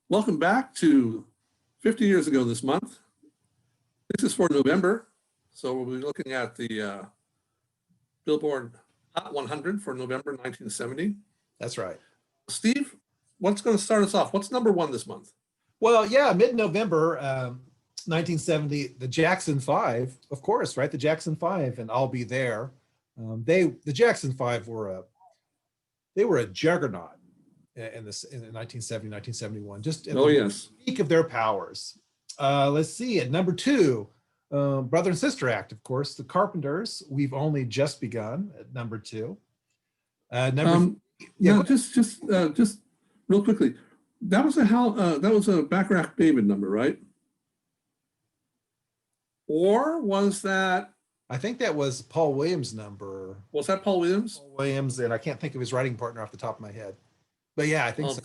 Welcome back to 50 years ago this month. This is for November, so we'll be looking at the Billboard Hot 100 for November 1970. That's right. Steve, what's going to start us off? What's number one this month? Well, yeah, mid-November, 1970, the Jackson Five, of course, right? The Jackson Five, and I'll Be There. The Jackson Five were a juggernaut in 1970, 1971, just at the peak of their powers. Let's see, at number two, Brother and Sister Act, of course, the Carpenters, We've Only Just Begun at number two. Just real quickly, that was a Bacharach David number, right? Or was that? I think that was Paul Williams' number. Was that Paul Williams? Paul Williams, and I can't think of his writing partner off the top of my head. But yeah, I think so.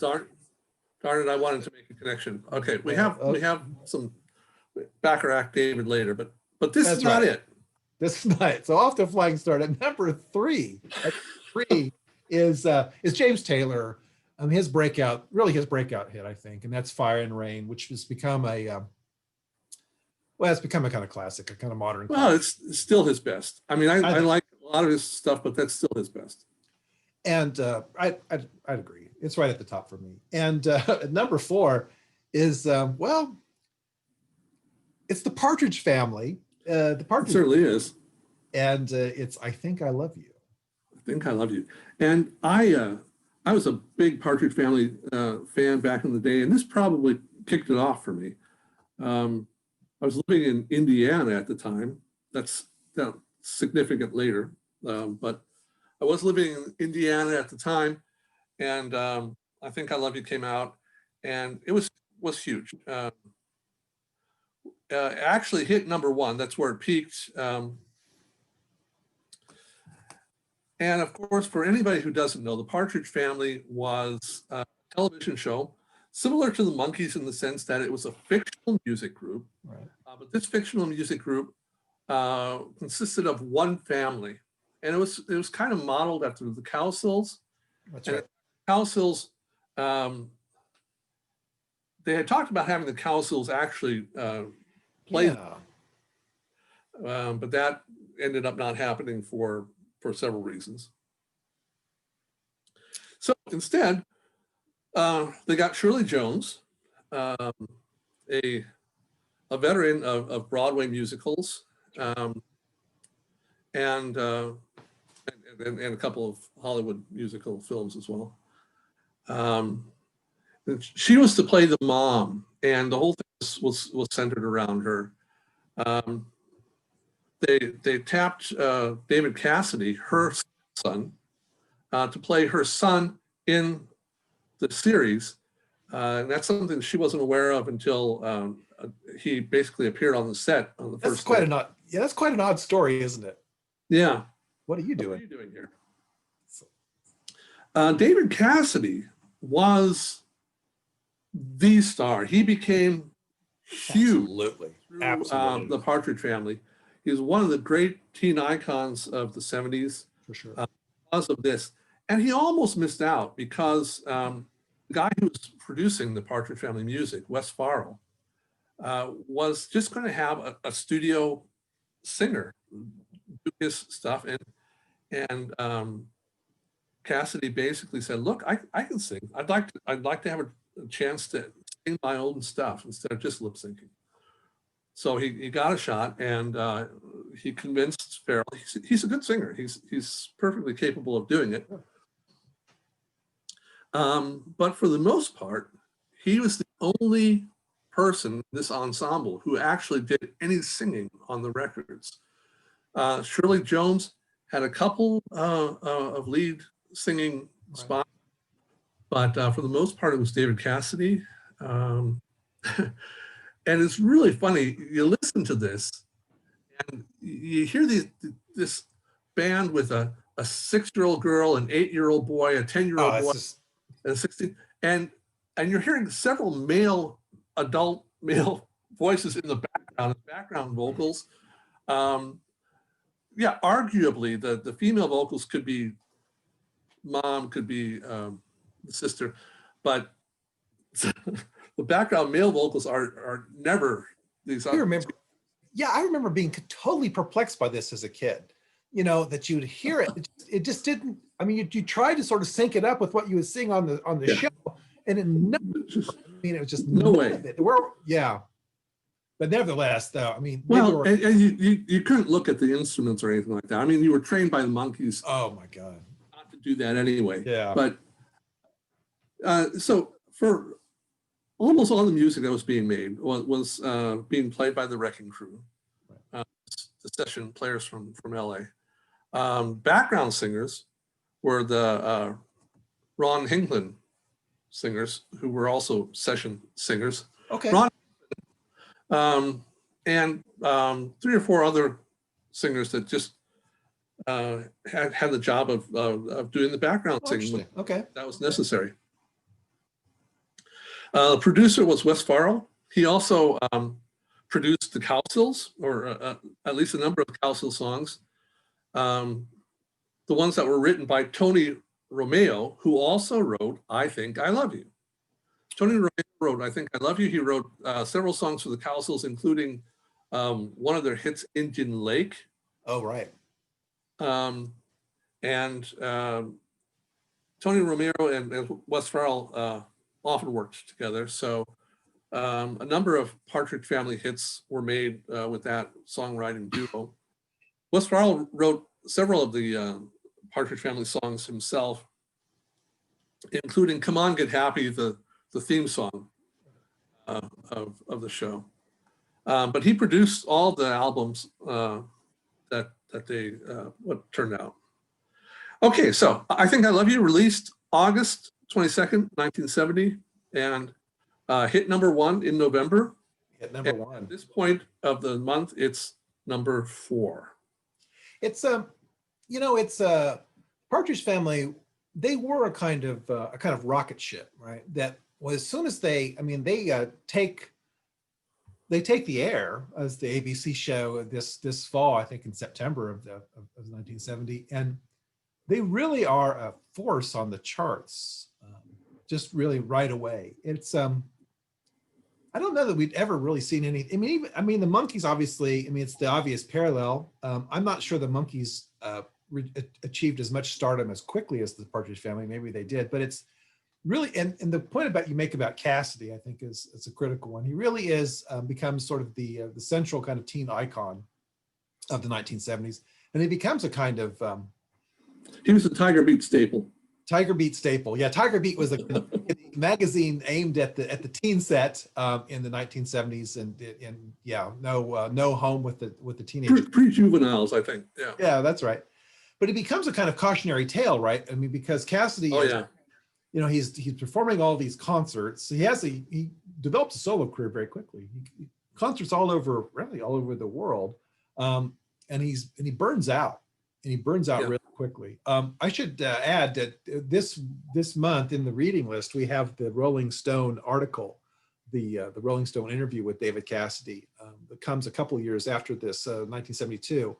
Darn it, I wanted to make a connection. Okay, we have some Bacharach David later, but this is not it. This is not it. So off to a flying start at number three. Is James Taylor. His breakout hit, I think, and that's Fire and Rain, which has become it's become a kind of classic, a kind of modern classic. Well, it's still his best. I mean, I like a lot of his stuff, but that's still his best. And I'd agree. It's right at the top for me. And at number four is, it's the Partridge Family. The Partridge it certainly is. And it's I Think I Love You. I Think I Love You. And I was a big Partridge Family fan back in the day, and this probably kicked it off for me. I was living in Indiana at the time. That's significant later, but I was living in Indiana at the time, and I Think I Love You came out, and it was huge. Actually hit number one. That's where it peaked. And of course, for anybody who doesn't know, the Partridge Family was a television show similar to the Monkees in the sense that it was a fictional music group. Right. But this fictional music group consisted of one family, and it was kind of modeled after the Cowsills. That's right. Cowsills, they had talked about having the Cowsills actually play, but that ended up not happening for several reasons. So instead, they got Shirley Jones, a veteran of Broadway musicals, and a couple of Hollywood musical films as well. She was to play the mom, and the whole thing was centered around her. They tapped David Cassidy, her son, to play her son in the series, and that's something she wasn't aware of until he basically appeared on the set on the first. That's quite an odd story, isn't it? Yeah. What are you doing? What are you doing here? David Cassidy was the star. He became huge. Absolutely. The Partridge Family. He was one of the great teen icons of the 70s. For sure. Because of this. And he almost missed out because the guy who was producing the Partridge Family music, Wes Farrell, was just going to have a studio singer do his stuff. And Cassidy basically said, look, I can sing. I'd like to have a chance to sing my own stuff instead of just lip syncing. So he got a shot, and he convinced Farrell. He's a good singer. He's perfectly capable of doing it. But for the most part, he was the only person in this ensemble who actually did any singing on the records. Shirley Jones had a couple of lead singing spots, but for the most part, it was David Cassidy. And it's really funny. You listen to this, and you hear this band with a 6-year-old girl, an 8-year-old boy, a 10-year-old boy, and a 16, and you're hearing several adult male voices in the background vocals. Yeah, arguably the female vocals could be mom, could be the sister, but the background male vocals are never these. I remember. Yeah, I remember being totally perplexed by this as a kid. You know, that you'd hear it. It just didn't. I mean, you tried to sort of sync it up with what you would sing on the show, and it was just no way. It. Yeah. But nevertheless, though, I mean, well, and you couldn't look at the instruments or anything like that. I mean, you were trained by the Monkees. Oh my God. Not to do that anyway. Yeah. But so for almost all the music that was being made was being played by the Wrecking Crew, the session players from LA. Background singers were the Ron Hinklin singers, who were also session singers. Okay. Ron, and 3 or 4 other singers that just had the job of doing the background singing. Okay. That was necessary. The producer was Wes Farrell. He also produced the Cowsills, or at least a number of Cowsill songs. The ones that were written by Tony Romeo, who also wrote I Think I Love You. Tony Romeo wrote I Think I Love You. He wrote several songs for the Cowsills, including one of their hits, Indian Lake. Oh, right. And Tony Romeo and Wes Farrell often worked together. So a number of Partridge Family hits were made with that songwriting duo. Wes Farrell wrote several of the Partridge Family songs himself, including Come On, Get Happy, the theme song of the show. But he produced all the albums that they what turned out. Okay, so I Think I Love You, released August 22nd, 1970, and hit #1 in November. Hit #1. At this point of the month, it's #4. It's you know, it's Partridge Family. They were a kind of rocket ship, right? That was, as soon as they take the air as the ABC show this fall, I think in September of 1970, and they really are a force on the charts, just really right away. It's I don't know that we'd ever really seen any. I mean, the Monkees, obviously. I mean, it's the obvious parallel. I'm not sure the Monkees achieved as much stardom as quickly as the Partridge Family. Maybe they did, but it's really, and the point you make about Cassidy, I think is a critical one. He really is becomes sort of the central kind of teen icon of the 1970s, and he becomes a kind of he was a Tiger Beat staple. Tiger Beat staple. Yeah, Tiger Beat was a magazine aimed at the teen set in the 1970s, and yeah, no home with the teenagers. Pre-juveniles, I think. Yeah. Yeah, that's right. But it becomes a kind of cautionary tale, right? I mean, because Cassidy, you know, he's performing all these concerts. He develops a solo career very quickly. Concerts all over the world, and he burns out. And he burns out really quickly. I should add that this month in the reading list, we have the Rolling Stone article, the Rolling Stone interview with David Cassidy that comes a couple of years after this, 1972,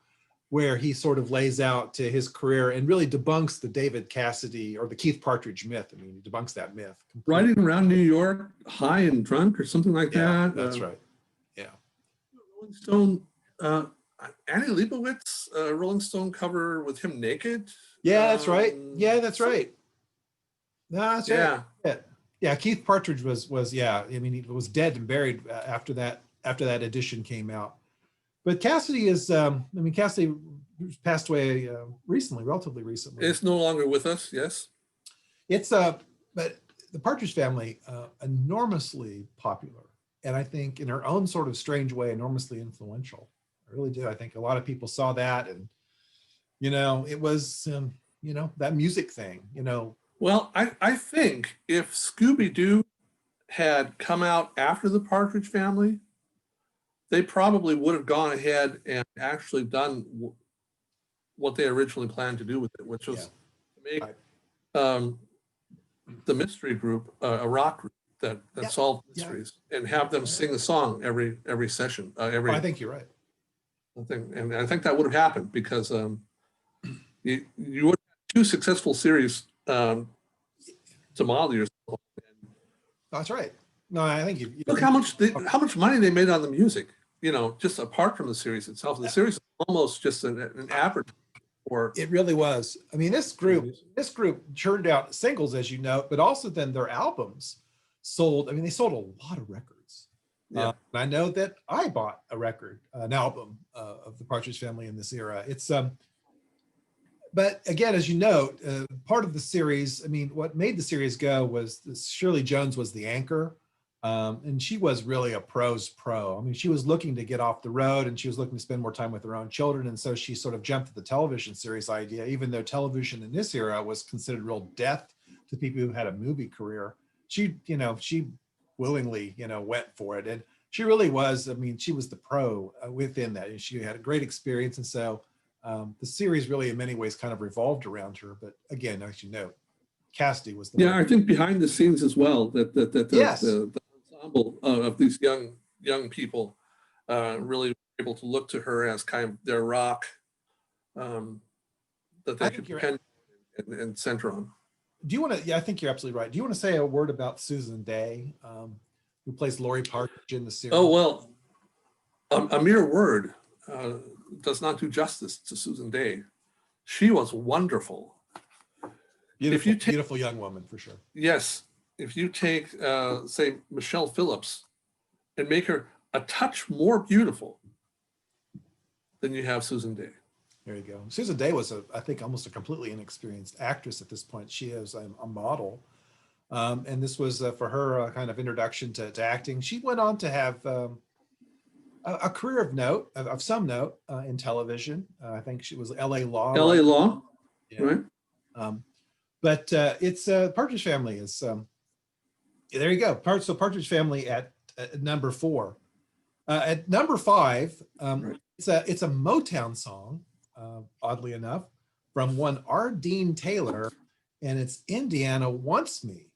where he sort of lays out to his career and really debunks the David Cassidy or the Keith Partridge myth. I mean, he debunks that myth. Riding around New York, high and drunk or something like that. That's right. Yeah. Rolling Stone, Annie Leibovitz, Rolling Stone cover with him naked. Yeah, that's right. Yeah, that's right. No, that's right. Yeah. Keith Partridge was I mean, he was dead and buried after that edition came out. But Cassidy is Cassidy passed away relatively recently. It's no longer with us. Yes. It's but the Partridge Family, enormously popular, and I think in her own sort of strange way, enormously influential. I really do. I think a lot of people saw that, and you know, it was you know, that music thing, you know. Well, I think if Scooby-Doo had come out after the Partridge Family, they probably would have gone ahead and actually done what they originally planned to do with it, which was to make the mystery group a rock group that solved mysteries, and have them sing a song every session. I think you're right. And I think that would have happened because you would have 2 successful series to model yourself. That's right. No, I think Look how much money they made on the music, you know, just apart from the series itself. The series is almost just an advertisement for. it really was. I mean, this group churned out singles, as you know, but also then their albums sold. I mean, they sold a lot of records. Yeah. And I know that I bought an album of the Partridge Family in this era. It's but again, as you note, part of the series, I mean, what made the series go was Shirley Jones was the anchor. And she was really a pro's pro. I mean, she was looking to get off the road and she was looking to spend more time with her own children. And so she sort of jumped at the television series idea, even though television in this era was considered real death to people who had a movie career. She willingly, went for it. And she really was, I mean, she was the pro within that. And she had a great experience. And so the series really in many ways kind of revolved around her. But again, as you know, Cassidy was the I think behind the scenes as well, that the ensemble of these young people really were able to look to her as kind of their rock that they could depend and center on. Do you want to? Yeah, I think you're absolutely right. Do you want to say a word about Susan Day, who plays Laurie Partridge in the series? Oh well, a mere word does not do justice to Susan Day. She was wonderful. Beautiful young woman for sure. Yes, if you take say Michelle Phillips and make her a touch more beautiful than you have Susan Day. There you go. Susan Day was I think almost a completely inexperienced actress at this point. She is a model, and this was for her a kind of introduction to acting. She went on to have a career of some note in television. I think she was L.A. Law. L.A. Law, yeah. Right? But it's Partridge Family is there you go. So Partridge Family at number 4. At number 5, right. It's a Motown song, oddly enough, from one R. Dean Taylor, and it's Indiana Wants Me.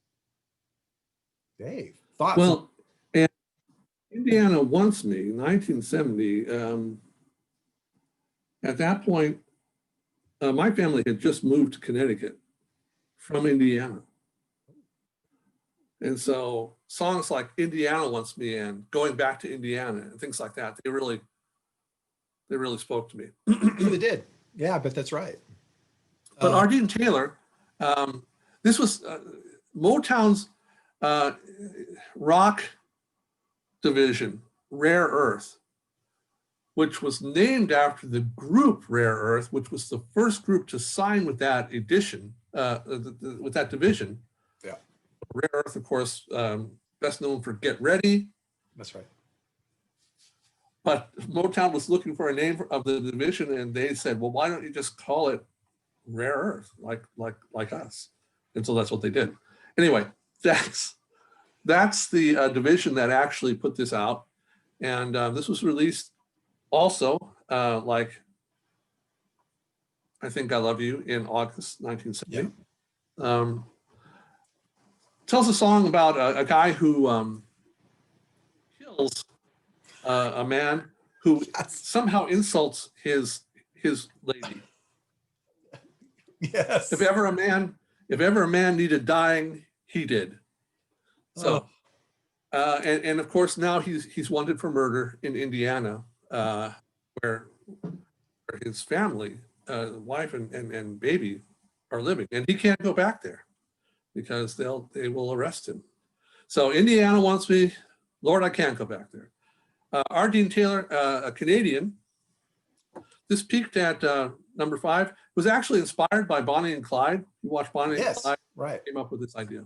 Dave, thoughts? Well, and Indiana Wants Me, 1970. At that point, my family had just moved to Connecticut from Indiana. And so songs like Indiana Wants Me and Going Back to Indiana and things like that, they really spoke to me. They did. Yeah, but that's right. But R. Dean Taylor, this was Motown's rock division, Rare Earth, which was named after the group Rare Earth, which was the first group to sign with that edition, with that division. Yeah. Rare Earth, of course, best known for Get Ready. That's right. But Motown was looking for a name of the division, and they said, "Well, why don't you just call it Rare Earth, like us?" And so that's what they did. Anyway, that's the division that actually put this out, and this was released also like I Think I Love You in August 1970. Yeah. Tells a song about a guy who kills a man who somehow insults his lady. Yes. If ever a man needed dying, he did. So, and of course now he's wanted for murder in Indiana, where his family, wife and baby, are living, and he can't go back there because they will arrest him. So Indiana Wants Me, Lord, I can't go back there. R. Dean Taylor, a Canadian. This peaked at number 5. It was actually inspired by Bonnie and Clyde. You watch Bonnie and Clyde, right? Came up with this idea.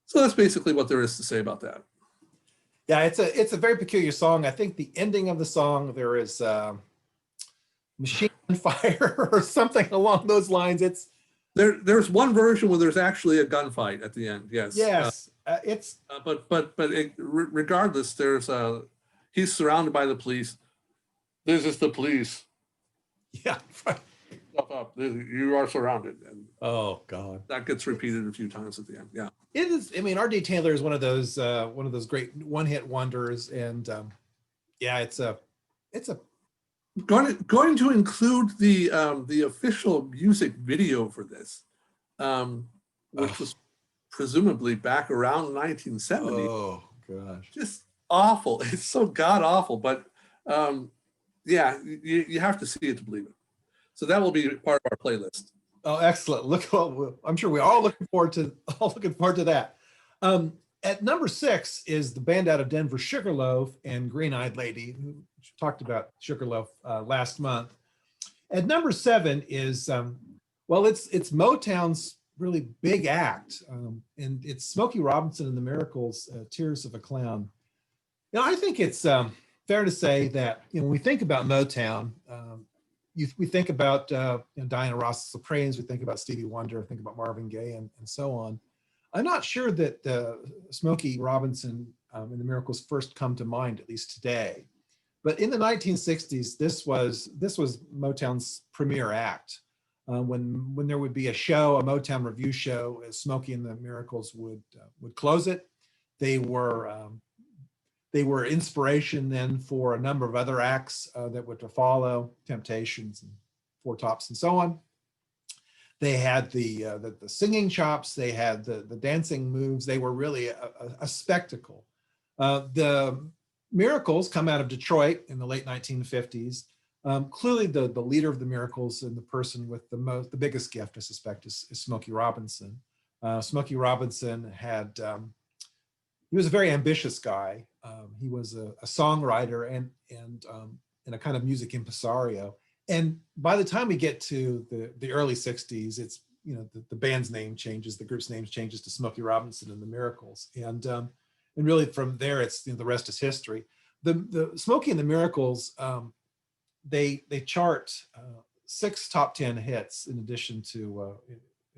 So that's basically what there is to say about that. Yeah, it's a very peculiar song. I think the ending of the song, there is machine on fire or something along those lines. It's there's one version where there's actually a gunfight at the end. Yes. Yes. It's but regardless, there's he's surrounded by the police. This is the police. Yeah. Right. Stuff up. You are surrounded, and oh god, that gets repeated a few times at the end. Yeah. It is. I mean, R.D. Taylor is one of those great one-hit wonders, and yeah, it's a going to include the official music video for this, which was presumably back around 1970. Oh gosh. Just awful. It's so god awful, but yeah, you have to see it to believe it. So that will be part of our playlist. Oh, excellent. Look, well, I'm sure we're all looking forward to that. At number 6 is the band out of Denver, Sugarloaf and Green-Eyed Lady, who talked about Sugarloaf last month. At number 7 is, well, it's Motown's really big act, and it's Smokey Robinson and the Miracles, Tears of a Clown. You know, I think it's fair to say that, you know, when we think about Motown, we think about Diana Ross's Sopranos, we think about Stevie Wonder, think about Marvin Gaye, and so on. I'm not sure that Smokey Robinson and the Miracles first come to mind, at least today. But in the 1960s, this was Motown's premier act. When there would be a show, a Motown review show, Smokey and the Miracles would close it. They were inspiration then for a number of other acts that were to follow, Temptations and Four Tops and so on. They had the singing chops, they had the dancing moves. They were really a spectacle. The Miracles come out of Detroit in the late 1950s. Clearly the leader of the Miracles and the person with the biggest gift, I suspect, is Smokey Robinson. Smokey Robinson he was a very ambitious guy. He was a songwriter and a kind of music impresario. And by the time we get to the early 60s, it's, you know, the band's name changes, the group's name changes to Smokey Robinson and the Miracles. And really from there, it's, you know, the rest is history. The Smokey and the Miracles, they chart 6 top 10 hits in addition to,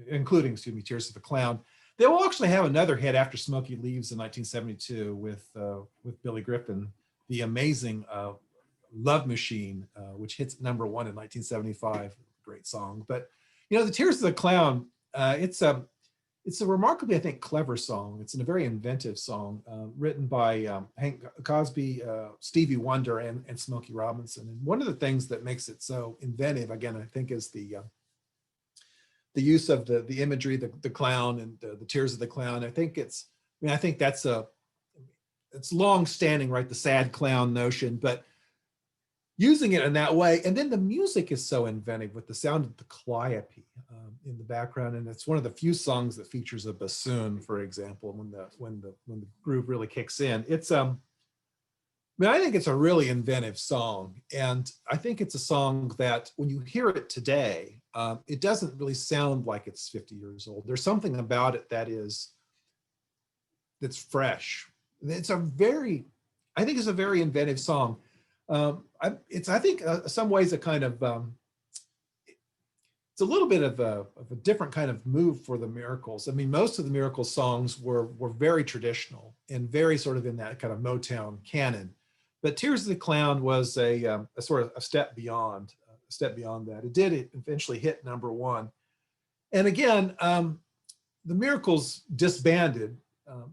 including, Tears of a Clown. They will actually have another hit after Smokey leaves in 1972 with Billy Griffin, the amazing Love Machine, which hits #1 in 1975. Great song. But, you know, the Tears of the Clown, it's a remarkably, I think, clever song. It's a very inventive song written by Hank Cosby, Stevie Wonder, and Smokey Robinson. And one of the things that makes it so inventive, again, I think, is the use of the imagery, the clown and the tears of the clown. I think it's long standing, right? The sad clown notion, but using it in that way. And then the music is so inventive with the sound of the calliope in the background. And it's one of the few songs that features a bassoon, for example, when the groove really kicks in. It's, I think it's a really inventive song. And I think it's a song that when you hear it today, it doesn't really sound like it's 50 years old. There's something about it that's fresh. It's I think it's a very inventive song. I think some ways a kind of, it's a little bit of a different kind of move for the Miracles. I mean, most of the Miracles songs were very traditional and very sort of in that kind of Motown canon. But Tears of the Clown was a sort of a step beyond that. It did eventually hit #1. And again, the Miracles disbanded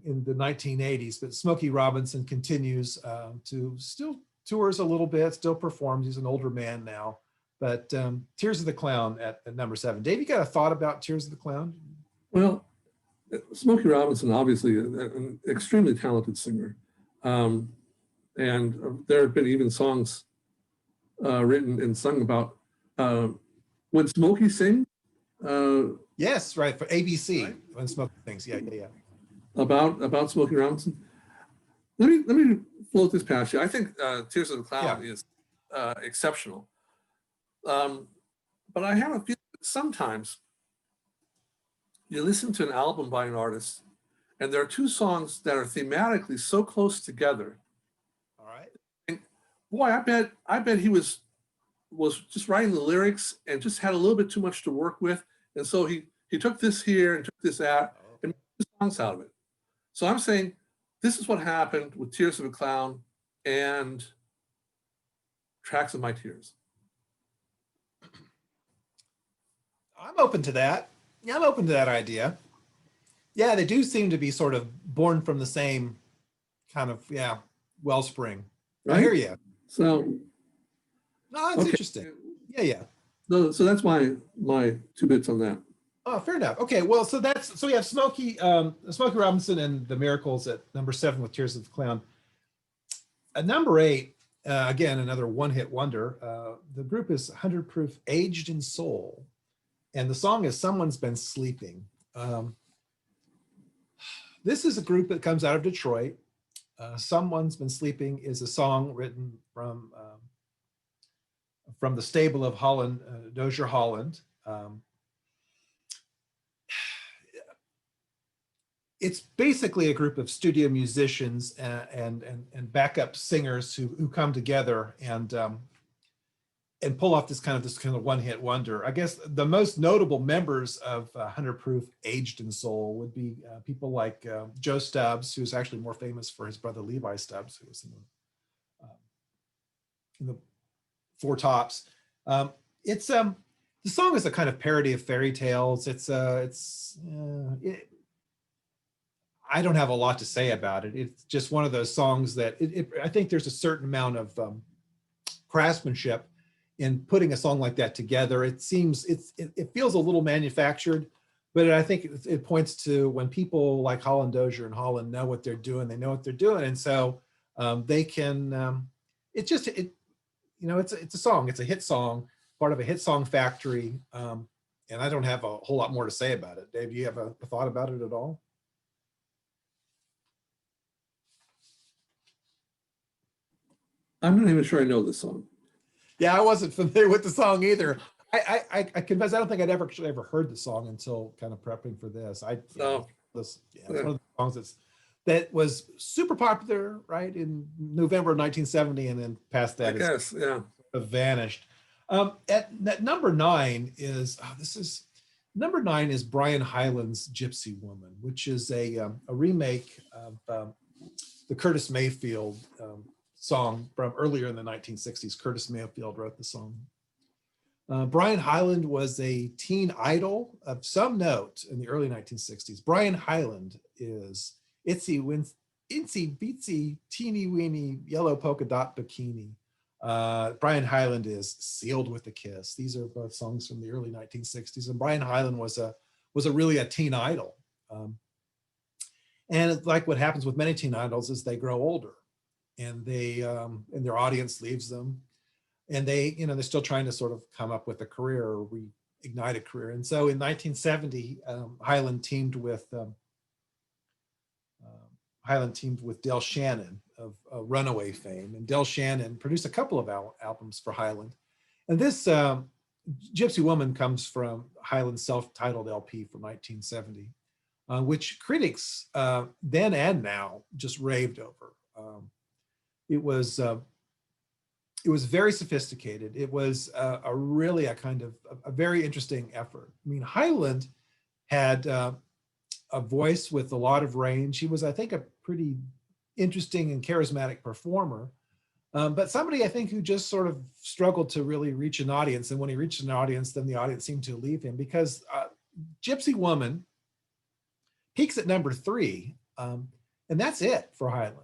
in the 1980s, but Smokey Robinson continues to still tours a little bit, still performs. He's an older man now. But Tears of the Clown at #7. Dave, you got a thought about Tears of the Clown? Well, Smokey Robinson, obviously an extremely talented singer. And there have been even songs written and sung about when Smokey sings. Yes, right, for ABC, right? When Smokey sings, yeah. About Smokey Robinson. Let me float this past you. I think Tears of the Clown is exceptional. But I have a feeling that sometimes you listen to an album by an artist, and there are 2 songs that are thematically so close together. All right. And boy, I bet he was just writing the lyrics and just had a little bit too much to work with, and so he took this here and took this out and made songs out of it. So I'm saying this is what happened with Tears of a Clown and Tracks of My Tears. I'm open to that. Yeah, I'm open to that idea. Yeah, they do seem to be sort of born from the same kind of, wellspring. Right? I hear you. So, no, it's interesting. Yeah. So that's my 2 bits on that. Oh, fair enough. Okay, well, so we have Smokey Robinson and the Miracles at number 7 with Tears of the Clown. At number 8, again, another one-hit wonder. The group is 100 Proof, Aged in Soul, and the song is Someone's Been Sleeping. This is a group that comes out of Detroit. Someone's Been Sleeping is a song written from the stable of Hyland, Dozier Hyland. It's basically a group of studio musicians and backup singers who come together and pull off this kind of one-hit wonder. I guess the most notable members of 100 Proof Aged in Soul would be people like Joe Stubbs, who's actually more famous for his brother Levi Stubbs, who was in the Four Tops. The song is a kind of parody of fairy tales. I don't have a lot to say about it. It's just one of those songs that I think there's a certain amount of craftsmanship in putting a song like that together. It feels a little manufactured, but I think it points to when people like Hyland, Dozier and Hyland know what they're doing. They know what they're doing, and so they can. It's a song. It's a hit song, part of a hit song factory, and I don't have a whole lot more to say about it. Dave, do you have a thought about it at all? I'm not even sure I know this song. Yeah, I wasn't familiar with the song either. I confess I don't think I'd ever heard the song until kind of prepping for this. It's one of the songs that was super popular, right, in November of 1970, and then past that, vanished. At number 9 is Brian Hyland's Gypsy Woman, which is a remake of the Curtis Mayfield song from earlier in the 1960s. Curtis Mayfield wrote the song. Brian Hyland was a teen idol of some note in the early 1960s. Brian Hyland is itsy bitsy teeny weeny yellow polka dot bikini. Brian Hyland is Sealed with a Kiss. These are both songs from the early 1960s. And Brian Hyland was really a teen idol. And like what happens with many teen idols is they grow older, and and their audience leaves them, and they're still trying to sort of come up with a career or reignite a career. And so in 1970, Hyland teamed with Del Shannon of Runaway fame, and Del Shannon produced a couple of albums for Hyland. And this Gypsy Woman comes from Hyland's self-titled LP from 1970, which critics then and now just raved over. It was very sophisticated. It was a very interesting effort. I mean, Hyland had a voice with a lot of range. He was, I think, a pretty interesting and charismatic performer, but somebody, I think, who just sort of struggled to really reach an audience. And when he reached an audience, then the audience seemed to leave him, because Gypsy Woman peaks at number 3, and that's it for Hyland.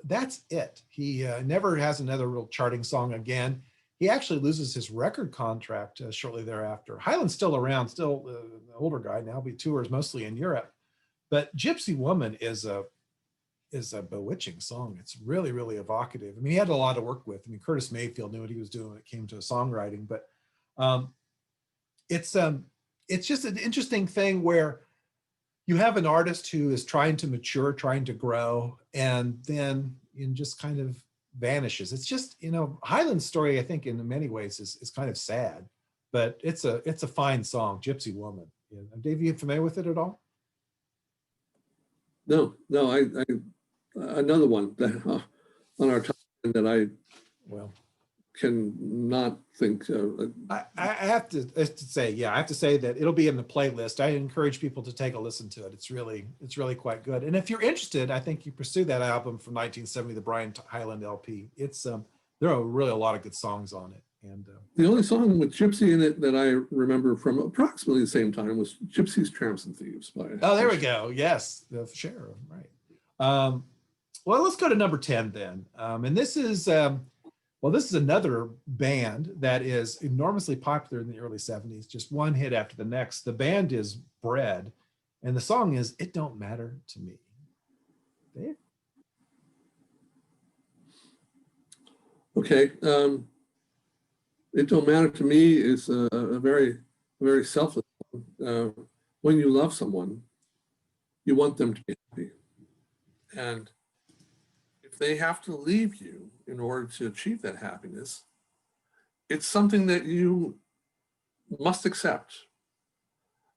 That's it. He never has another real charting song again. He actually loses his record contract shortly thereafter. Hyland's still around, still an older guy now. He tours mostly in Europe. But Gypsy Woman is a bewitching song. It's really, really evocative. I mean, he had a lot to work with. I mean, Curtis Mayfield knew what he was doing when it came to songwriting. But it's just an interesting thing where you have an artist who is trying to mature, trying to grow, and then just kind of vanishes. It's just, Hyland's story, I think, in many ways is kind of sad, but it's a fine song, Gypsy Woman. Dave, you familiar with it at all? No, I another one that on our top that I cannot think. I have to say that it'll be in the playlist. I encourage people to take a listen to it. It's really quite good. And if you're interested, I think you pursue that album from 1970, the Brian Hyland LP. There are really a lot of good songs on it. And the only song with Gypsy in it that I remember from approximately the same time was Gypsies, Tramps, and Thieves by. Oh, there we go. Yes, the sheriff, right. Well, let's go to number 10 then. And this is Well, this is another band that is enormously popular in the early 70s, just one hit after the next. The band is Bread, and the song is It Don't Matter to Me. Dave? Okay. It Don't Matter to Me is a very, very selfless one. When you love someone, you want them to be happy. And if they have to leave you in order to achieve that happiness, it's something that you must accept.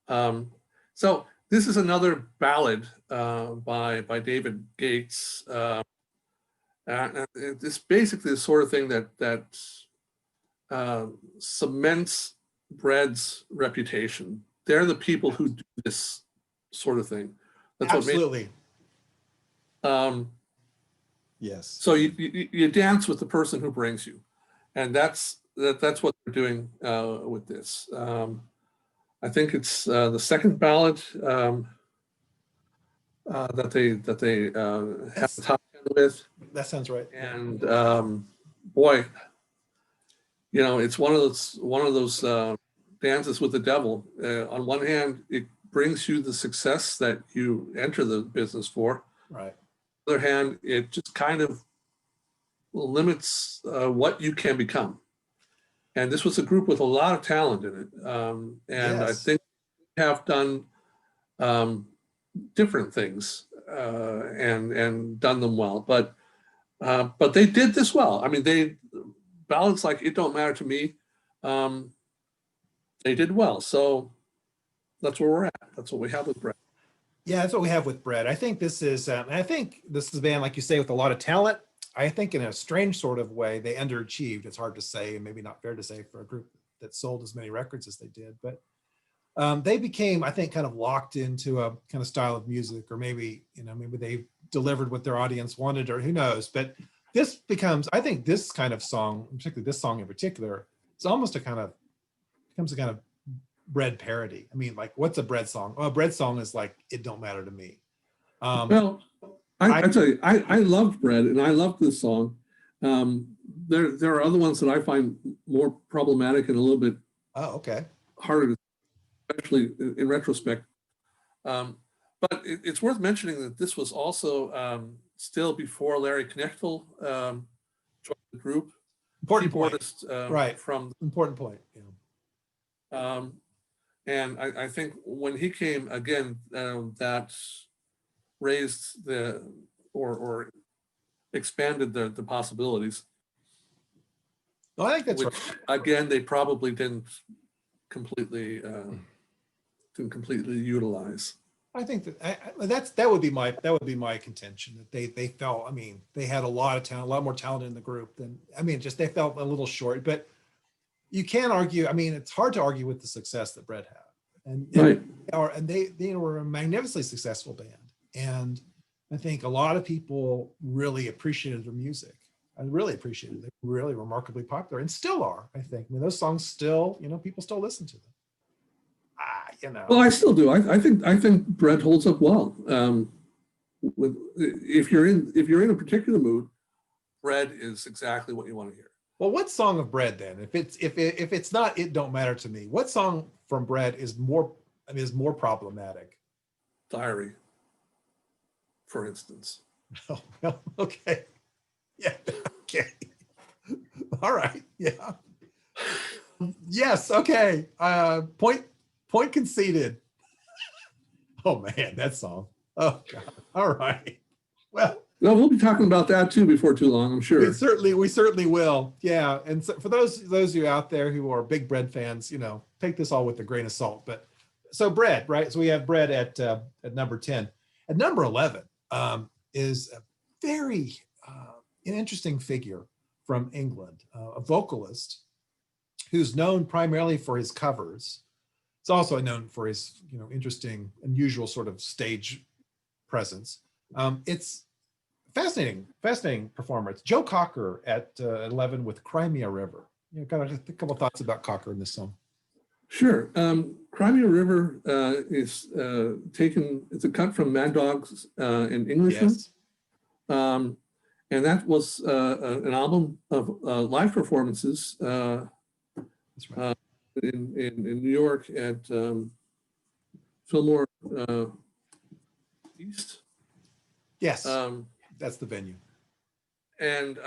So this is another ballad by David Gates. And it's basically the sort of thing that cements Bread's reputation. They're the people who do this sort of thing. That's Absolutely. what made, yes. So you dance with the person who brings you, and that's what they're doing with this. I think it's the second ballad that they have the top 10 with. That sounds right. And boy, you know, it's one of those dances with the devil. On one hand, it brings you the success that you enter the business for. Right. On the other hand, it just kind of limits what you can become. And this was a group with a lot of talent in it. And yes. I think they have done different things and done them well. But they did this well. I mean, ballads like It Don't Matter to Me, they did well. So that's where we're at. That's what we have with Bread. Yeah, that's what we have with Bread. I think this is a band, like you say, with a lot of talent. I think in a strange sort of way, they underachieved. It's hard to say, and maybe not fair to say for a group that sold as many records as they did. But they became, I think, kind of locked into a kind of style of music, or maybe they delivered what their audience wanted, or who knows. But this becomes, I think, this kind of song, particularly this song in particular, it's almost becomes a kind of Bread parody. I mean, like, what's a Bread song? Well, a Bread song is like It Don't Matter to Me. Well, I tell you, I loved Bread, and I loved this song. There are other ones that I find more problematic and a little bit harder, especially in retrospect. But it's worth mentioning that this was also still before Larry Knechtel joined the group. Important point. Right. From important point. Yeah. And I think when he came again, that raised or expanded the possibilities. Well, I think that's which, right. Again, they probably didn't completely utilize. I think that would be my contention, that they felt, I mean, they had a lot of talent, a lot more talent in the group than, I mean, just they felt a little short. But you can't argue. I mean, it's hard to argue with the success that Bread had, and they were a magnificently successful band. And I think a lot of people really appreciated their music. I really appreciated it. They were really remarkably popular, and still are, I think. I mean, those songs still, people still listen to them. Well, I still do. I think Bread holds up well. If you're in a particular mood, Bread is exactly what you want to hear. Well, what song of Bread then? If it's not It Don't Matter to Me, what song from Bread is more problematic? Diary, for instance. Oh, well, okay. Yeah. Okay. All right. Yeah. Yes. Okay. Point conceded. Oh man, that song. Oh God. All right. Well, we'll be talking about that too before too long, I'm sure. We certainly will. Yeah. And so for those of you out there who are big Bread fans, take this all with a grain of salt. But so Bread, right? So we have Bread at number 10. At number 11 is a very an interesting figure from England, a vocalist who's known primarily for his covers. It's also known for his, interesting, unusual sort of stage presence. It's fascinating performer. It's Joe Cocker at 11 with Cry Me a River. Kind of a couple of thoughts about Cocker in this song. Sure. Cry Me a River is taken, it's a cut from Mad Dogs in Englishman. Yes. And that was an album of live performances That's right. in New York at Fillmore East. Yes, that's the venue. And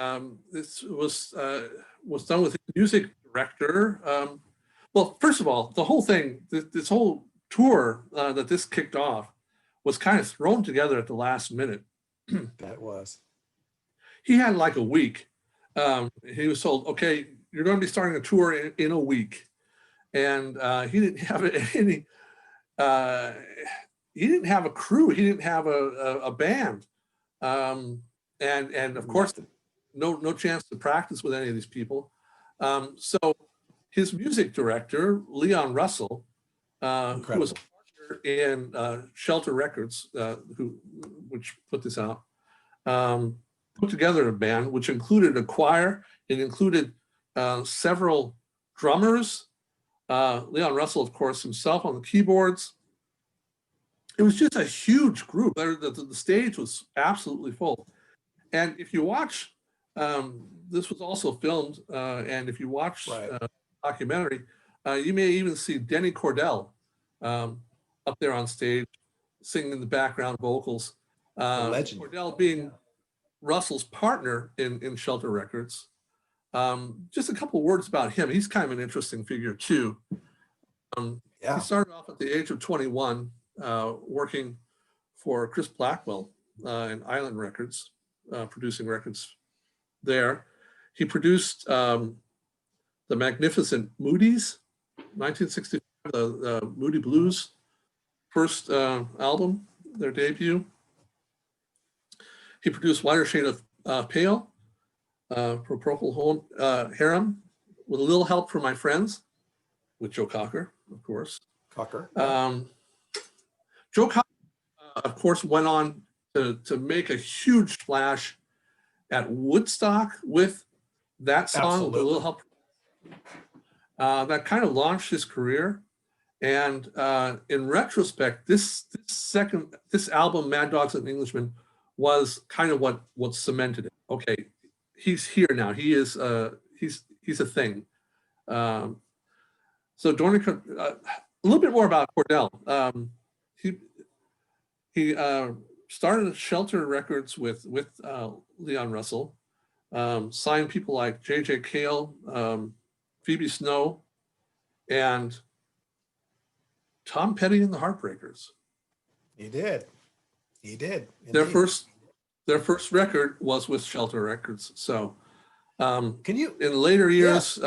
this was done with a music director. Well, first of all, the whole thing, this whole tour that this kicked off was kind of thrown together at the last minute. That was. He had like a week. He was told, okay, you're going to be starting a tour in a week. And he didn't have any, he didn't have a crew. He didn't have a band. And of course, no chance to practice with any of these people. So his music director, Leon Russell, who was a partner in Shelter Records, which put this out, put together a band which included a choir. It included several drummers. Leon Russell, of course, himself on the keyboards. It was just a huge group. The stage was absolutely full. And if you watch, this was also filmed, and if you watch the documentary, you may even see Denny Cordell up there on stage singing the background vocals. Legend. Cordell being Russell's partner in Shelter Records. Just a couple of words about him. He's kind of an interesting figure too. He started off at the age of 21, working for Chris Blackwell in Hyland Records, producing records there. He produced the magnificent Moody's, 1965, the Moody Blues first album, their debut. He produced Whiter Shade of Pale for Procol Harum, with a little help from my friends, with Joe Cocker, of course. Joe Cocker, of course, went on to make a huge splash at Woodstock with that song, with a little help. That kind of launched his career. And in retrospect, this album, Mad Dogs and Englishmen, was kind of what cemented it. Okay, he's here now. He is he's a thing. So Dornica, a little bit more about Cordell. He started Shelter Records with Leon Russell, signed people like J.J. Cale, Phoebe Snow, and Tom Petty and the Heartbreakers. He did. Their first record was with Shelter Records. So can you in later years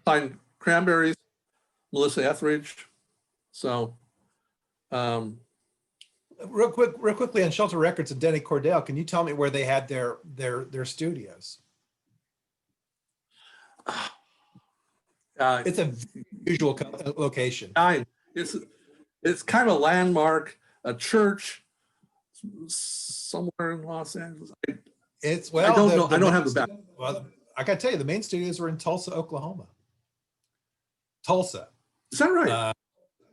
signed Cranberries, Melissa Etheridge. So real quickly on Shelter Records and Denny Cordell, can you tell me where they had their studios? It's a usual location. It's kind of a landmark, a church somewhere in Los Angeles. I don't know. I don't have the back. Well, I got to tell you, the main studios were in Tulsa, Oklahoma. Tulsa. Is that right?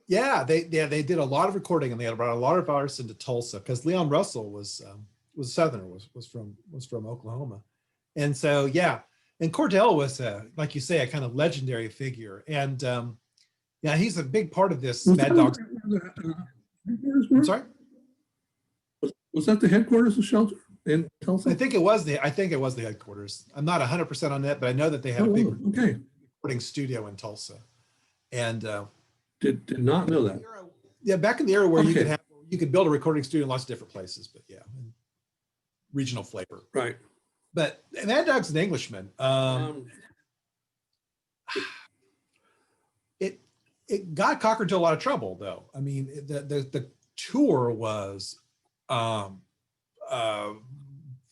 Yeah, they did a lot of recording, and they had brought a lot of artists into Tulsa because Leon Russell was Southerner, was from Oklahoma, and so yeah. And Cordell was, like you say, a kind of legendary figure. And yeah, he's a big part of this Mad Dogs. I'm sorry? Was that the headquarters of Shelter in Tulsa? I think it was the headquarters. I'm not 100% on that, but I know that they have a big recording studio in Tulsa. And did not know that. Yeah, back in the era where you could build a recording studio in lots of different places, but yeah, regional flavor. Right. But Mad Dogs and Englishmen, it got Cocker into a lot of trouble, though. I mean, the tour was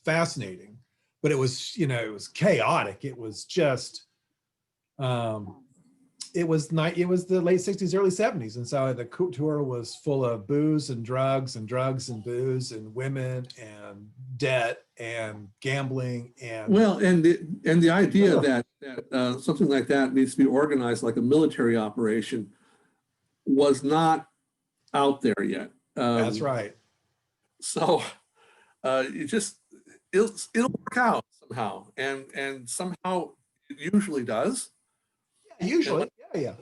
fascinating, but it was chaotic. It was just it was the late 60s, early 70s, and so the tour was full of booze and drugs and booze and women and debt and gambling and the idea that something like that needs to be organized like a military operation was not out there yet. That's right. So you just, it'll work out somehow. And somehow it usually does. Yeah, usually, yeah.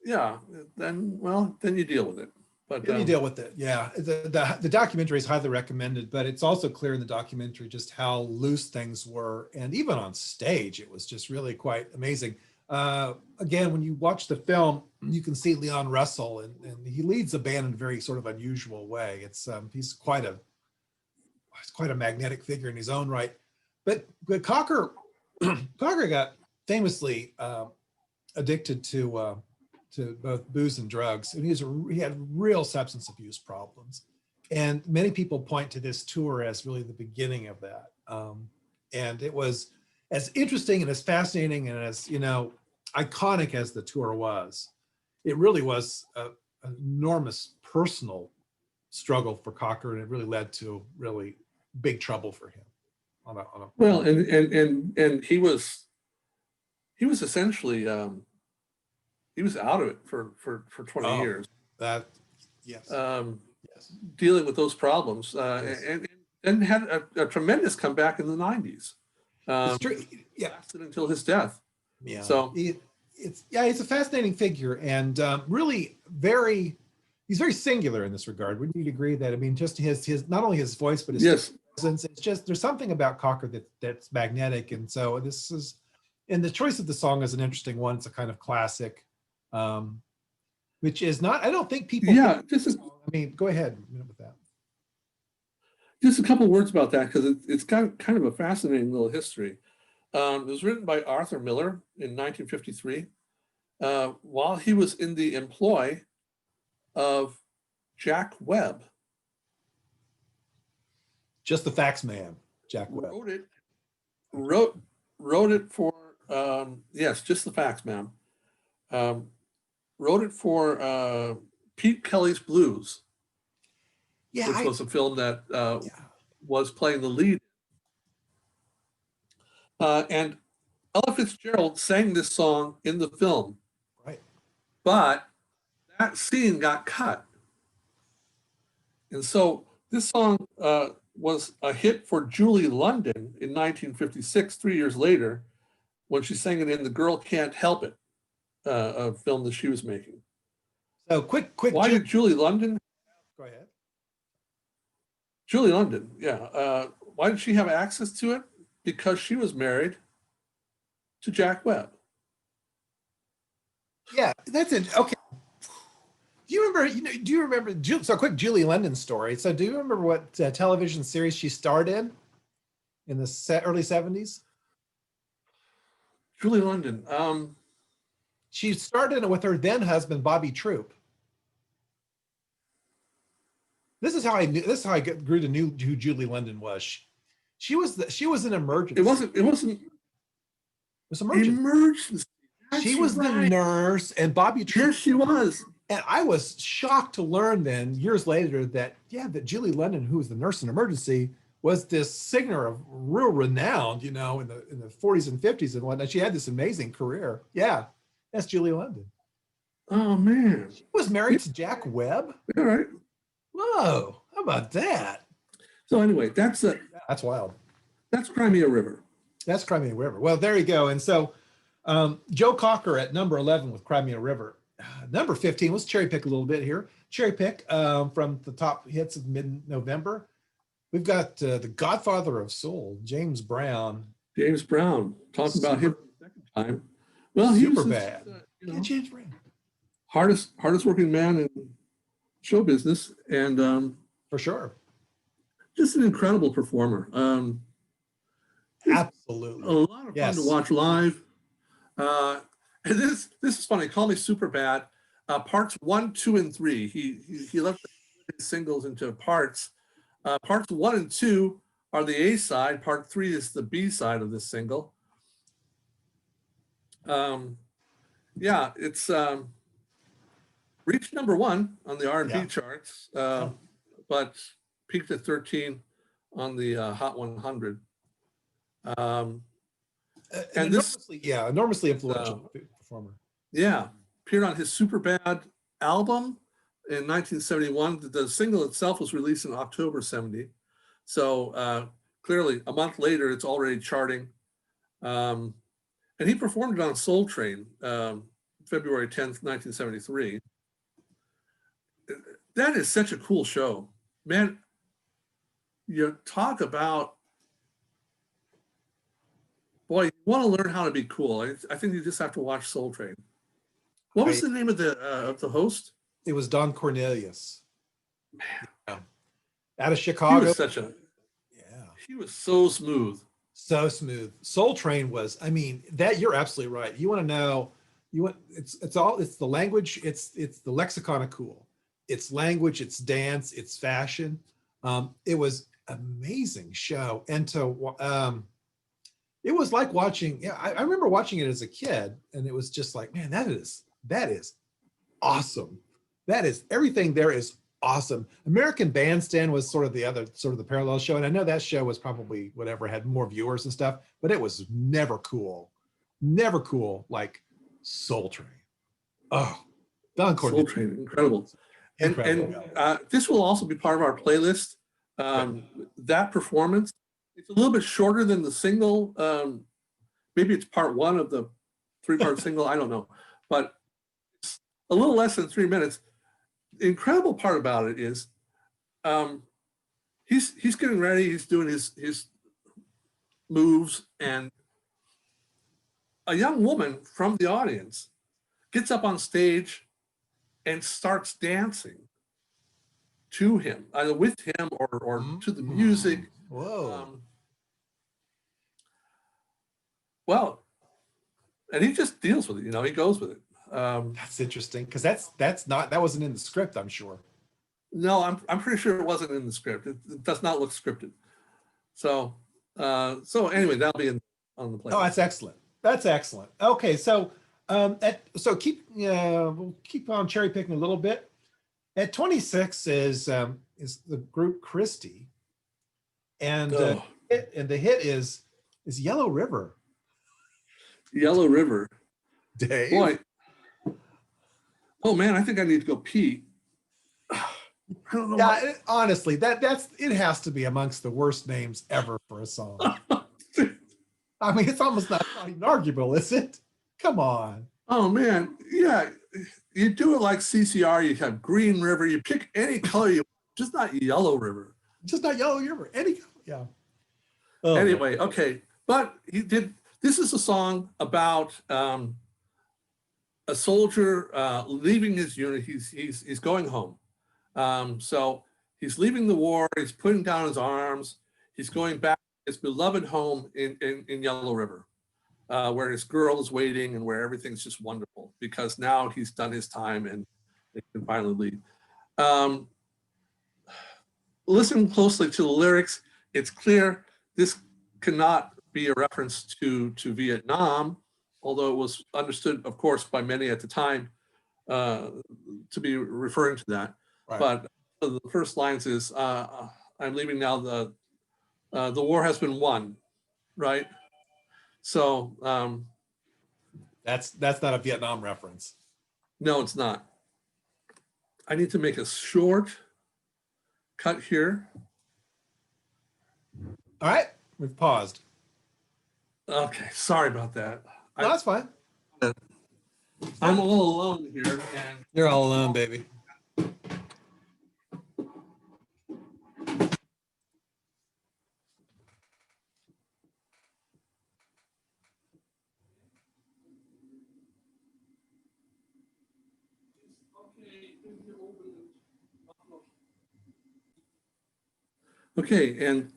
Yeah, then you deal with it. But You deal with it. Yeah, the documentary is highly recommended, but it's also clear in the documentary just how loose things were, and even on stage, it was just really quite amazing. Again, when you watch the film, you can see Leon Russell, and he leads the band in a very sort of unusual way. He's quite a magnetic figure in his own right. But Cocker got famously addicted to both booze and drugs, and he had real substance abuse problems. And many people point to this tour as really the beginning of that. And it was as interesting and as fascinating and as, iconic as the tour was. It really was an enormous personal struggle for Cocker, and it really led to really big trouble for him. Well, and he was essentially he was out of it for 20 years. Yes. Yes. Dealing with those problems, Yes. and had a tremendous comeback in the 90s. Yeah. Lasted until his death. Yeah. So he's a fascinating figure, and really he's very singular in this regard. Wouldn't you agree that? I mean, just his not only his voice, but his yes. presence. It's just there's something about Cocker that's magnetic, and so and the choice of the song is an interesting one. It's a kind of classic, which is not. I don't think people. Yeah, go ahead with that. Just a couple of words about that, because it's got kind of a fascinating little history. It was written by Arthur Miller in 1953 while he was in the employ of Jack Webb. Just the fax man, Jack Webb. Wrote it for, yes, just the fax man. Wrote it for Pete Kelly's Blues, which was a film that was playing the lead. And Ella Fitzgerald sang this song in the film. Right. But that scene got cut. And so this song was a hit for Julie London in 1956, 3 years later, when she sang it in The Girl Can't Help It, a film that she was making. So quick. Why did Julie London? Go ahead. Julie London, yeah. Why did she have access to it? Because she was married to Jack Webb. Yeah, that's it. Okay. Do you remember? So, quick Julie London story. So, do you remember what television series she starred in the early 70s? Julie London. She starred in it with her then husband Bobby Troop. This is how I grew to know who Julie London was. She was an emergency. It wasn't. It was emergency. She was the nurse, and Bobby Troop. Yes, she was. And I was shocked to learn then, years later, that Julie London, who was the nurse in Emergency, was this singer of real renown, in the 40s and 50s and whatnot. She had this amazing career. Yeah, that's Julie London. Oh man, she was married to Jack Webb. All right. Whoa, how about that? So anyway, that's wild. That's Crimea River. That's Crimea River. Well, there you go. And so Joe Cocker at number 11 with Crimea River. Number 15, let's cherry pick a little bit here. Cherry pick from the top hits of mid-November. We've got the Godfather of Soul, James Brown. James Brown, talking about him the second time. Well, he was bad. James Brown. Hardest working man in show business, and for sure, just an incredible performer. Absolutely, a lot of fun to watch live. And this is funny. Call Me Super Bad. Parts 1, 2, and 3. He left the singles into parts. Parts 1 and 2 are the A side. Part 3 is the B side of this single. It's reached number 1 on the R&B charts, but peaked at 13 on the Hot 100. And enormously influential performer. Yeah, appeared on his Super Bad album in 1971. The single itself was released in October 70. So clearly, a month later, it's already charting. And he performed it on Soul Train, February 10th, 1973. That is such a cool show. Man, you talk about, boy, you want to learn how to be cool. I think you just have to watch Soul Train. What was the name of the host? It was Don Cornelius. Man, Out of he Chicago. was such a, Yeah. he was so smooth. So smooth. Soul Train was, I mean, that you're absolutely right. You want to know, it's the language, it's the lexicon of cool. It's language, it's dance, it's fashion. It was amazing show. And it was like watching, yeah, I remember watching it as a kid, and it was just like, man, that is awesome. That is, everything there is awesome. American Bandstand was sort of the parallel show. And I know that show was probably whatever, had more viewers and stuff, but it was never cool like Soul Train. Oh, Don Cornelius. Soul Train, incredible. And this will also be part of our playlist. That performance, it's a little bit shorter than the single. Maybe it's part one of the 3-part single. I don't know, but it's a little less than 3 minutes. The incredible part about it is he's getting ready. He's doing his moves, and a young woman from the audience gets up on stage and starts dancing to him, either with him or to the music. Whoa. Well, and he just deals with it, he goes with it. That's interesting, because that wasn't in the script, I'm sure. No, I'm pretty sure it wasn't in the script. It does not look scripted. So anyway, that'll be on the playlist. Oh, that's excellent. Okay, so we'll keep on cherry picking a little bit. At 26 is the group Christie, and the hit is Yellow River. Yellow River. Dave. Boy. Oh man, I think I need to go pee. I don't know. Yeah, honestly, it has to be amongst the worst names ever for a song. I mean, it's almost not even arguable, is it? Come on. Oh man, yeah. You do it like CCR. You have Green River. You pick any color you, just not Yellow River. Just not Yellow River. Any color, yeah. Oh, anyway, okay, but he did. This is a song about a soldier leaving his unit. He's going home. So he's leaving the war. He's putting down his arms. He's going back to his beloved home in Yellow River, where his girl is waiting and where everything's just wonderful because now he's done his time and he can finally leave. Listen closely to the lyrics. It's clear this cannot be a reference to Vietnam, although it was understood, of course, by many at the time to be referring to that. Right. But the first lines is, I'm leaving now, the war has been won, right? So that's not a Vietnam reference. No, it's not. I need to make a short cut here. All right, we've paused. Okay, sorry about that. No, that's fine. I'm a little alone here. And you're all alone, baby. Okay, and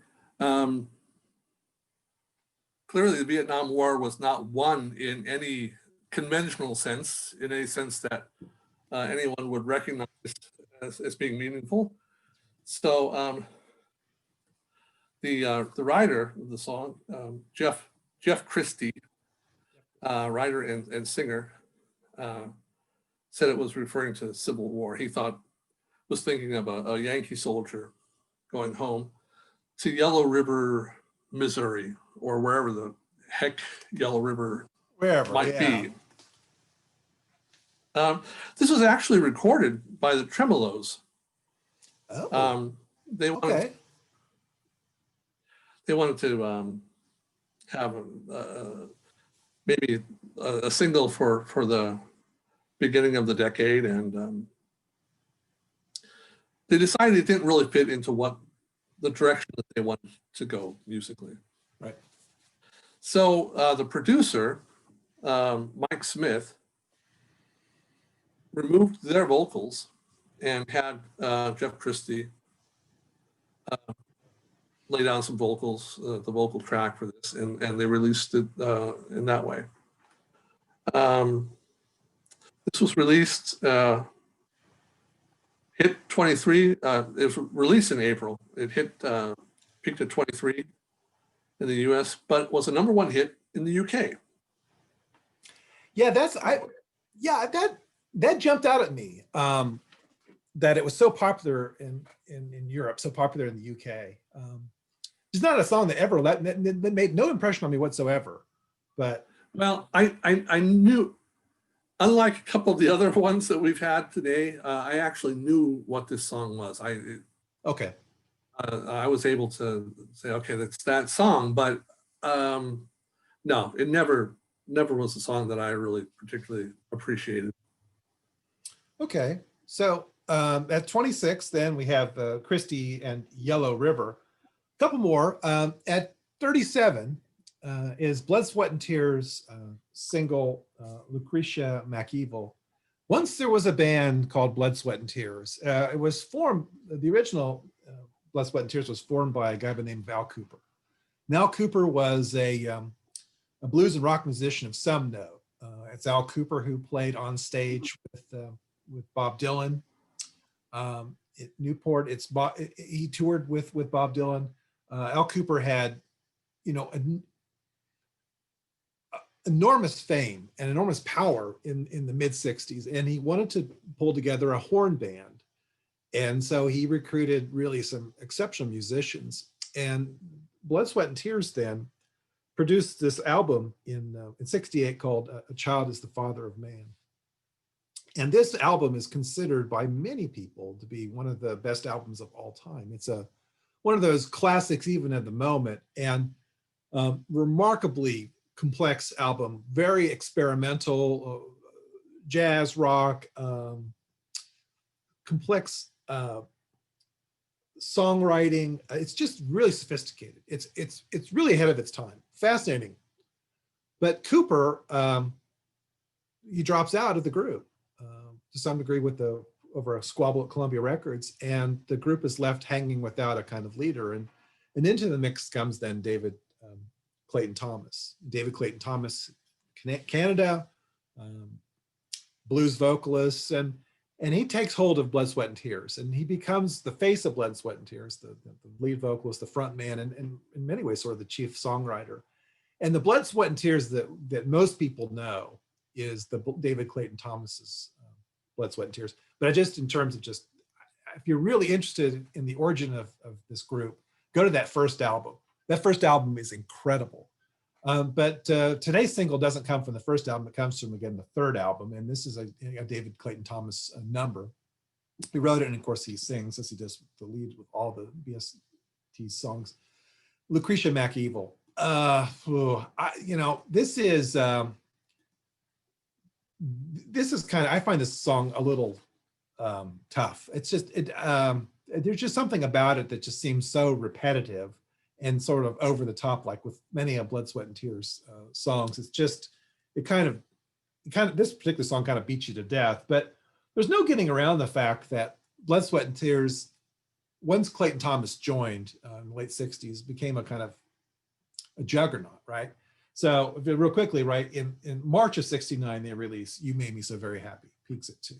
clearly the Vietnam War was not won in any conventional sense, in any sense that anyone would recognize as being meaningful. So the writer of the song, Jeff Christie, writer and singer, said it was referring to the Civil War. He was thinking of a Yankee soldier going home to Yellow River, Missouri, or wherever the heck Yellow River might be. This was actually recorded by the Tremolos. Oh, they wanted, they wanted to have maybe a single for the beginning of the decade, and they decided it didn't really fit into what the direction that they wanted to go musically. Right. So the producer, Mike Smith, removed their vocals and had Jeff Christie lay down some vocals, the vocal track for this, and they released it in that way. This was released, hit 23, it was released in April. It hit, peaked at 23 in the US, but was a #1 hit in the UK. Yeah, that jumped out at me, that it was so popular in Europe, so popular in the UK. It's not a song that ever that made no impression on me whatsoever. But well, I knew, unlike a couple of the other ones that we've had today, I actually knew what this song was. okay, I was able to say, okay, that's that song, but no, it never was a song that I really particularly appreciated. okay. So at 26, then we have Christie and Yellow River. A couple more. At 37 is Blood, Sweat, and Tears single Lucretia MacEvil. Once there was a band called Blood, Sweat, and Tears. It was formed, the original Blood, Sweat, and Tears was formed by a guy by the name of Al Cooper. Now Cooper was a blues and rock musician of some note. It's Al Cooper who played on stage with Bob Dylan. At Newport, he toured with Bob Dylan. Al Cooper had, enormous fame and enormous power in the mid 60s, and he wanted to pull together a horn band. And so he recruited really some exceptional musicians, and Blood, Sweat, and Tears then produced this album in 68 called A Child is the Father of Man. And this album is considered by many people to be one of the best albums of all time. It's one of those classics even at the moment, and remarkably complex album, very experimental, jazz rock, complex songwriting. It's just really sophisticated. It's really ahead of its time. Fascinating. But Cooper, he drops out of the group to some degree over a squabble at Columbia Records, and the group is left hanging without a kind of leader. And into the mix comes then David Clayton Thomas. David Clayton Thomas, Canada, blues vocalist, and he takes hold of Blood, Sweat, and Tears, and he becomes the face of Blood, Sweat, and Tears, the lead vocalist, the front man, and in many ways sort of the chief songwriter. And the Blood, Sweat, and Tears that most people know is the David Clayton Thomas's Blood, Sweat, and Tears. But just in terms of just, if you're really interested in the origin of this group, go to that first album. That first album is incredible. But today's single doesn't come from the first album. It comes from, again, the third album. And this is a David Clayton Thomas number. He wrote it, and of course he sings, as he does the lead with all the BST songs. Lucretia MacEvil. This is kind of, I find this song a little tough. It's just, there's just something about it that just seems so repetitive and sort of over the top, like with many of Blood, Sweat, and Tears songs. It's just, this particular song kind of beats you to death. But there's no getting around the fact that Blood, Sweat, and Tears, once Clayton Thomas joined in the late 60s, became a kind of a juggernaut, right? So real quickly, right, in March of 69, they release You Made Me So Very Happy, peaks at 2.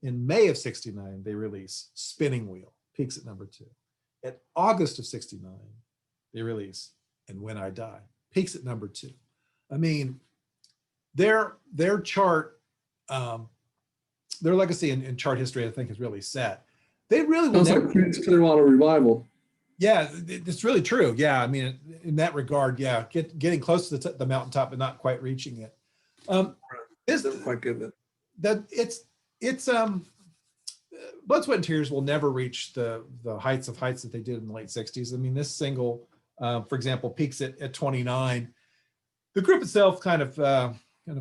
In May of 69, they release Spinning Wheel, peaks at #2. At August of 69, they release And When I Die, peaks at #2. I mean, their chart, their legacy in chart history, I think, is really set. They really will never. Sounds like Clearwater Revival. Yeah, it's really true. Yeah, I mean, in that regard, yeah, getting close to the mountaintop but not quite reaching it. Never quite getting it. That it's Blood, Sweat, and Tears will never reach the heights that they did in the late 60s. I mean, this single for example, peaks at 29. The group itself kind of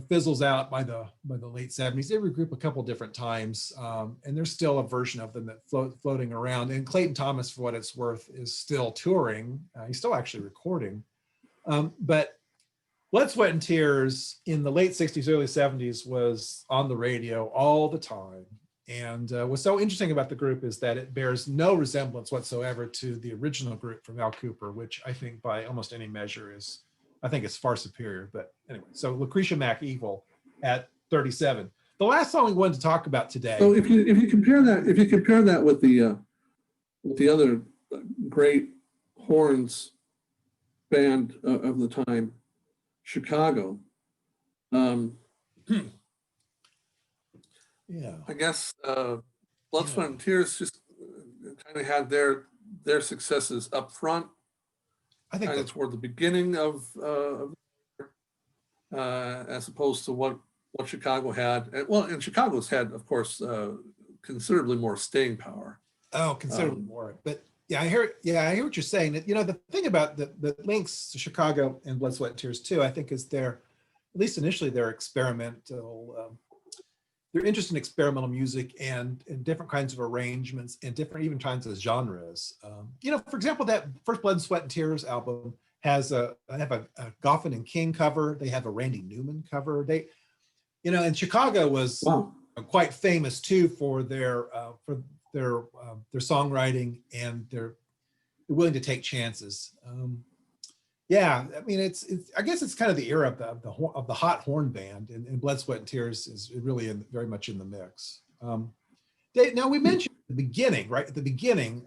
fizzles out by the late 70s. They regroup a couple different times, and there's still a version of them that floating around. And Clayton Thomas, for what it's worth, is still touring. He's still actually recording. But Blood, Sweat, and Tears in the late 60s, early 70s was on the radio all the time. And what's so interesting about the group is that it bears no resemblance whatsoever to the original group from Al Cooper, which I think by almost any measure is, I think it's far superior. But anyway, so Lucretia Mac Evil at 37. The last song we wanted to talk about today. So if you compare that with the other great horns band of the time, Chicago, yeah, I guess Blood, Sweat, and Tears just kind of had their successes up front. I think kind of toward the beginning of as opposed to what Chicago had. And Chicago's had, of course, considerably more staying power. Oh, considerably more. But yeah, I hear what you're saying. That, the thing about the links to Chicago and Blood, Sweat, and Tears too, I think, is at least initially, they're experimental. They're interested in experimental music and different kinds of arrangements and different even kinds of genres. For example, that first Blood, Sweat, and Tears album has I have a Goffin and King cover. They have a Randy Newman cover. They, and Chicago was quite famous too for their songwriting, and they're willing to take chances. Yeah, I mean, it's I guess it's kind of the era of the hot horn band, and Blood, Sweat, and Tears is really very much in the mix. Now we mentioned at the beginning, right? At the beginning,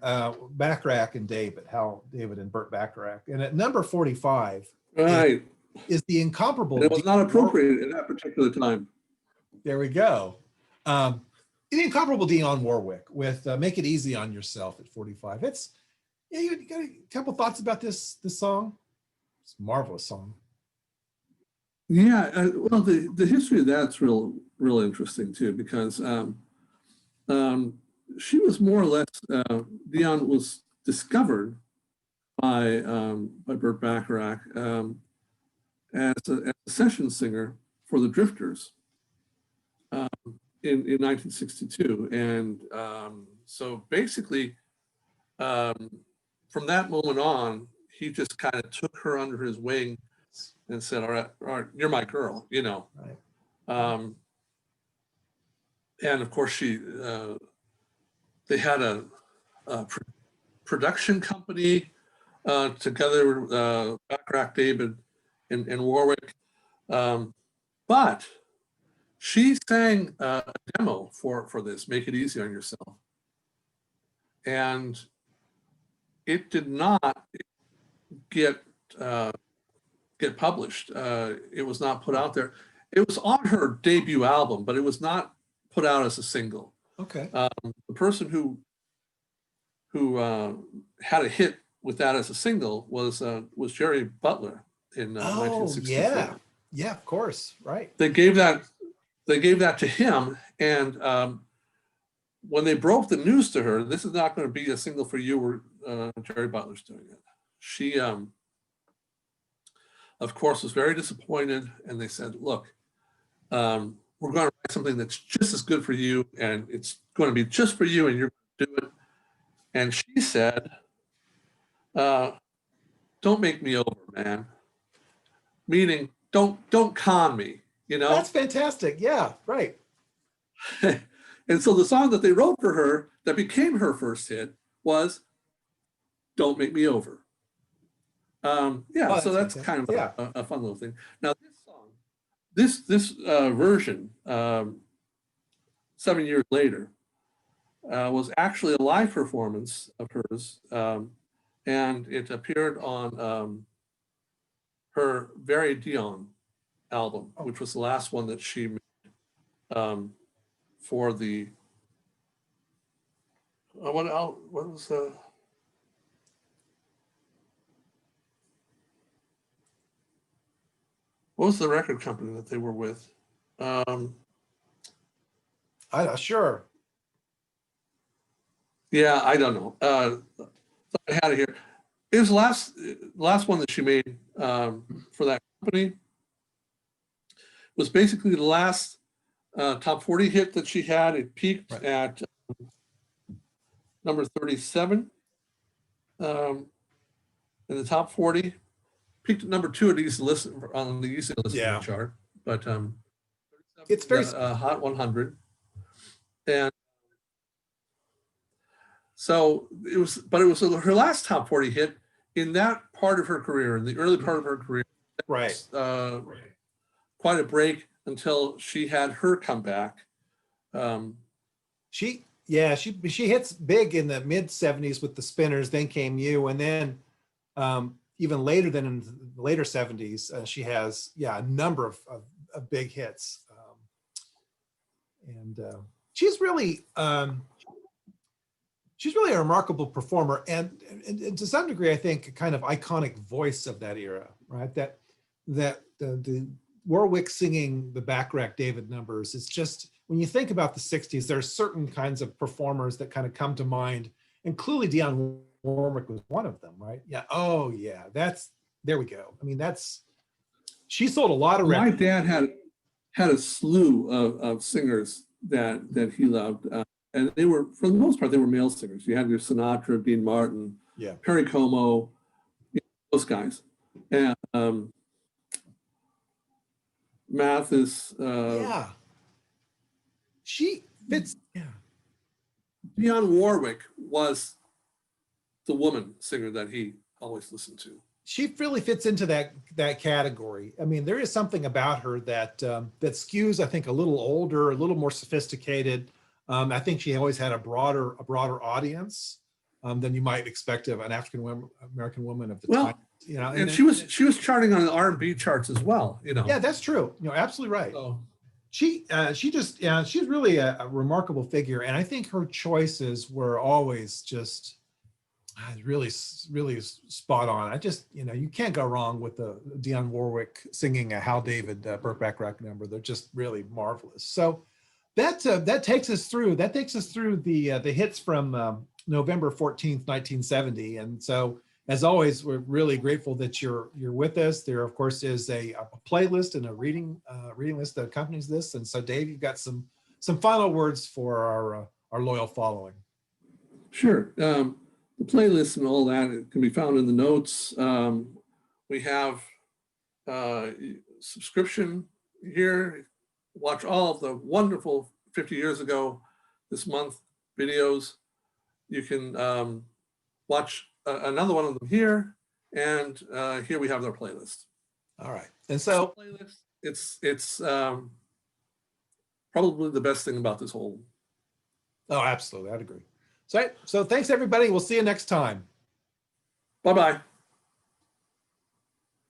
Bacharach and David and Burt Bacharach, and at number 45, Right, is the incomparable. it was not appropriate at that particular time. There we go. The incomparable Dionne Warwick with "Make It Easy on Yourself" at 45. You got a couple thoughts about this song? It's a marvelous song. Yeah, well, the history of that's real interesting too, because she was more or less, Dionne was discovered by Burt Bacharach as a session singer for the Drifters in 1962, and so basically from that moment on, he just kind of took her under his wing and said, all right, you're my girl, Right. And of course they had a production company together, Bacharach, David, and Warwick. But she sang a demo for this, Make It Easy on Yourself. And it did not get published. It was not put out there. It was on her debut album, but it was not put out as a single. Okay. The person who had a hit with that as a single was Jerry Butler in 1964. Yeah, of course, right. They gave that to him, and when they broke the news to her, this is not going to be a single for you, Jerry Butler's doing it. She, of course, was very disappointed, and they said, look, we're going to write something that's just as good for you, and it's going to be just for you, and you're going to do it. And she said, don't make me over, man. Meaning, don't con me, That's fantastic. Yeah, right. And so the song that they wrote for her that became her first hit was Don't Make Me Over. So that's kind of a fun little thing. Now this song, this version, 7 years later, was actually a live performance of hers, and it appeared on her Very Dionne album, which was the last one that she made for the what was the what was the record company that they were with? Sure. Yeah, I don't know. I had it here. It was the last one that she made for that company. Was basically the last top 40 hit that she had. It peaked at number 37 in the top 40. Peaked at number 2 at Easy Listen on the Easy Listening chart, but it's very Hot 100, and so it was. But it was her last top 40 hit in that part of her career, in the early part of her career. right. Quite a break until she had her comeback. She hits big in the mid 70s with the Spinners, then came You, and then even later than in the later 70s, she has a number of big hits. And she's really a remarkable performer, and to some degree, I think, a kind of iconic voice of that era, right? That the Warwick singing the Bacharach David numbers is just, when you think about the 60s, there are certain kinds of performers that kind of come to mind, and clearly Dionne Warwick was one of them, right? Yeah. Oh yeah, there we go. I mean, she sold a lot of records. My dad had a slew of singers that he loved, and they were, for the most part, they were male singers. You had your Sinatra, Dean Martin, Perry Como, those guys, and Mathis. She fits. Dionne Warwick was the woman singer that he always listened to. She really fits into that category. I mean, there is something about her that skews, I think, a little older, a little more sophisticated. I think she always had a broader audience than you might expect of an African American woman of the time. You know, and she was charting on the R&B charts as well. You know. Yeah, that's true. You're absolutely right. So, she's really a remarkable figure, and I think her choices were always just really spot on. I just, you can't go wrong with the Dionne Warwick singing a Hal David Burt Bacharach number. They're just really marvelous. So that takes us through the hits from November 14th, 1970. And so, as always, we're really grateful that you're with us. There, of course, is a playlist and a reading list that accompanies this. And so, Dave, you've got some final words for our loyal following. Sure. The playlist and all that, it can be found in the notes. We have subscription here. Watch all of the wonderful 50 years ago this month videos. You can watch another one of them here, and here we have their playlist. All right, and so playlist, it's probably the best thing about this whole. Oh, absolutely, I'd agree. So thanks everybody. We'll see you next time. Bye-bye.